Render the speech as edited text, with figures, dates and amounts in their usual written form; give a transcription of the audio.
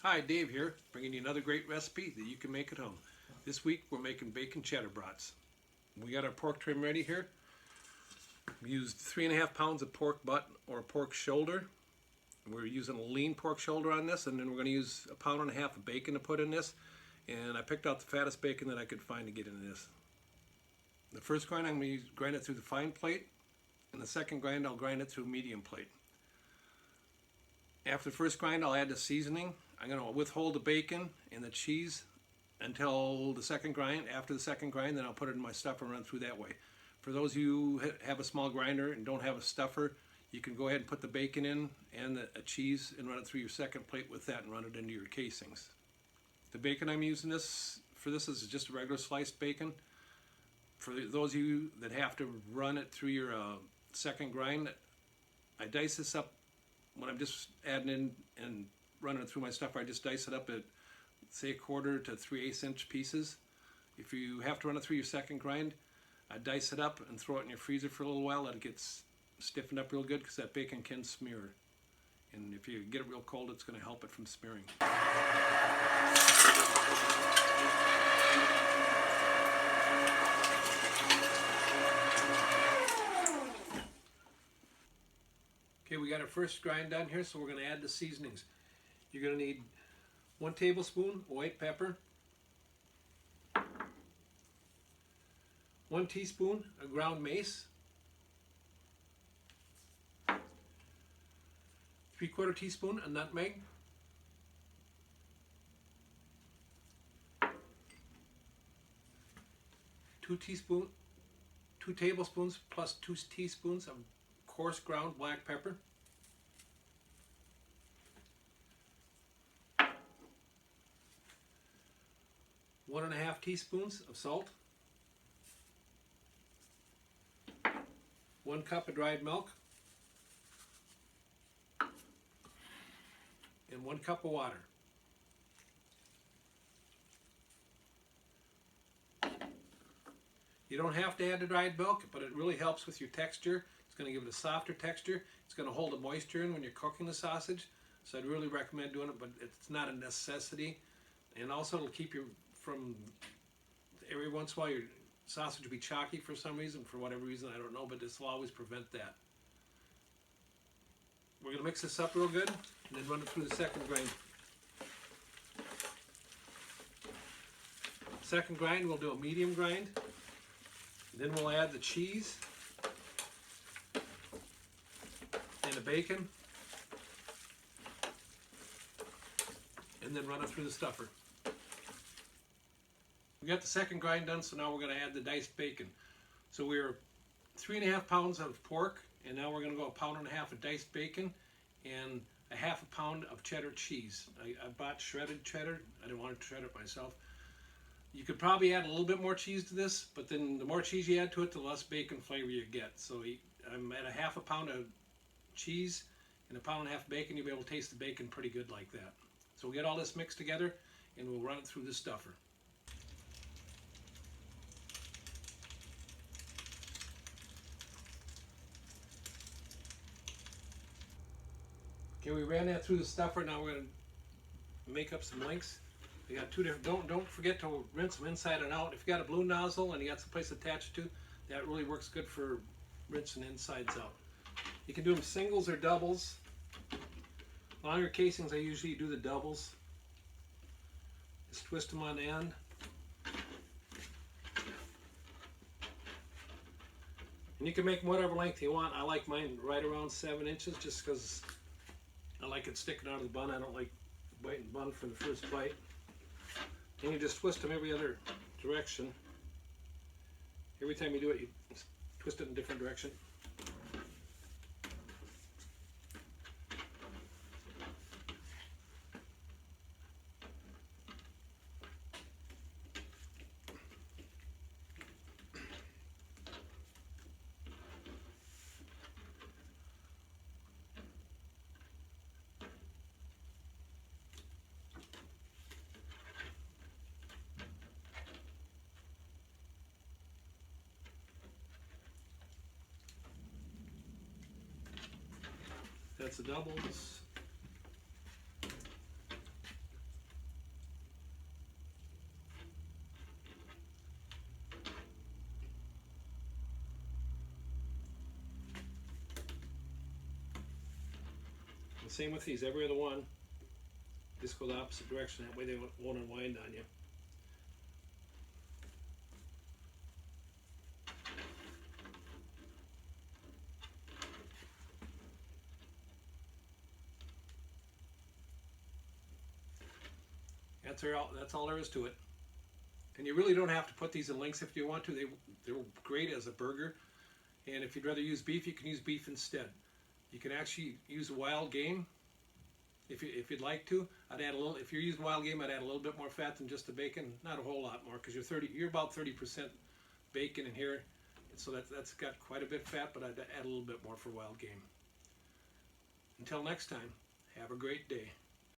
Hi, Dave here, bringing you another great recipe that you can make at home. This week we're making bacon cheddar brats. We got our pork trim ready here. We used 3.5 pounds of pork butt or pork shoulder. We're using a lean pork shoulder on this, and then we're going to use 1.5 pounds of bacon to put in this. And I picked out the fattest bacon that I could find to get into this. The first grind I'm going to grind it through the fine plate, and the second grind I'll grind it through medium plate. After the first grind I'll add the seasoning. I'm going to withhold the bacon and the cheese until the second grind. After the second grind, then I'll put it in my stuffer and run through that way. For those of you who have a small grinder and don't have a stuffer, you can go ahead and put the bacon in and the cheese and run it through your second plate with that and run it into your casings. The bacon I'm using for this is just a regular sliced bacon. For those of you that have to run it through your second grind, I dice this up when I'm just adding in and running it through my stuffer. I just dice it up at, say, 1/4 to 3/8 inch pieces. If you have to run it through your second grind, I dice it up and throw it in your freezer for a little while. Let it get stiffened up real good, because that bacon can smear. And if you get it real cold, it's going to help it from smearing. Okay, we got our first grind done here, so we're going to add the seasonings. You're going to need 1 tablespoon white pepper, 1 teaspoon of ground mace, 3/4 teaspoon of nutmeg, 2 tablespoons plus 2 teaspoons of coarse ground black pepper, 1.5 teaspoons of salt, 1 cup of dried milk, and 1 cup of water. You don't have to add the dried milk, but it really helps with your texture. It's going to give it a softer texture. It's going to hold the moisture in when you're cooking the sausage. So I'd really recommend doing it, but it's not a necessity. And also it'll keep you from, every once in a while your sausage will be chalky for some reason, for whatever reason, I don't know, but this will always prevent that. We're going to mix this up real good and then run it through the second grind. Second grind, we'll do a medium grind. Then we'll add the cheese and the bacon, and then run it through the stuffer. We got the second grind done, so now we're going to add the diced bacon. So we're 3.5 pounds of pork, and now we're going to go 1.5 pounds of diced bacon and 1/2 pound of cheddar cheese. I bought shredded cheddar. I didn't want to shred it myself. You could probably add a little bit more cheese to this, but then the more cheese you add to it, the less bacon flavor you get. So I'm at 1/2 pound of cheese and 1.5 pounds of bacon. You'll be able to taste the bacon pretty good like that. So we'll get all this mixed together and we'll run it through the stuffer. Okay, we ran that through the stuffer. Now we're going to make up some links. You got 2 different, don't forget to rinse them inside and out. If you got a blue nozzle and you got some place attached to, that really works good for rinsing insides out. You can do them singles or doubles. Longer casings, I usually do the doubles. Just twist them on the end. And you can make them whatever length you want. I like mine right around 7 inches just because I like it sticking out of the bun. I don't like biting the bun for the first bite. And you just twist them every other direction. Every time you do it, you twist it in a different direction. That's the doubles. Same with these. Every other one, just go the opposite direction. That way they won't unwind on you. That's all there is to it. And you really don't have to put these in links if you want to. They're great as a burger. And if you'd rather use beef, you can use beef instead. You can actually use wild game if you'd like to. I'd add a little. If you're using wild game, I'd add a little bit more fat than just the bacon. Not a whole lot more, because you're about 30% bacon in here, so that's got quite a bit of fat. But I'd add a little bit more for wild game. Until next time, have a great day.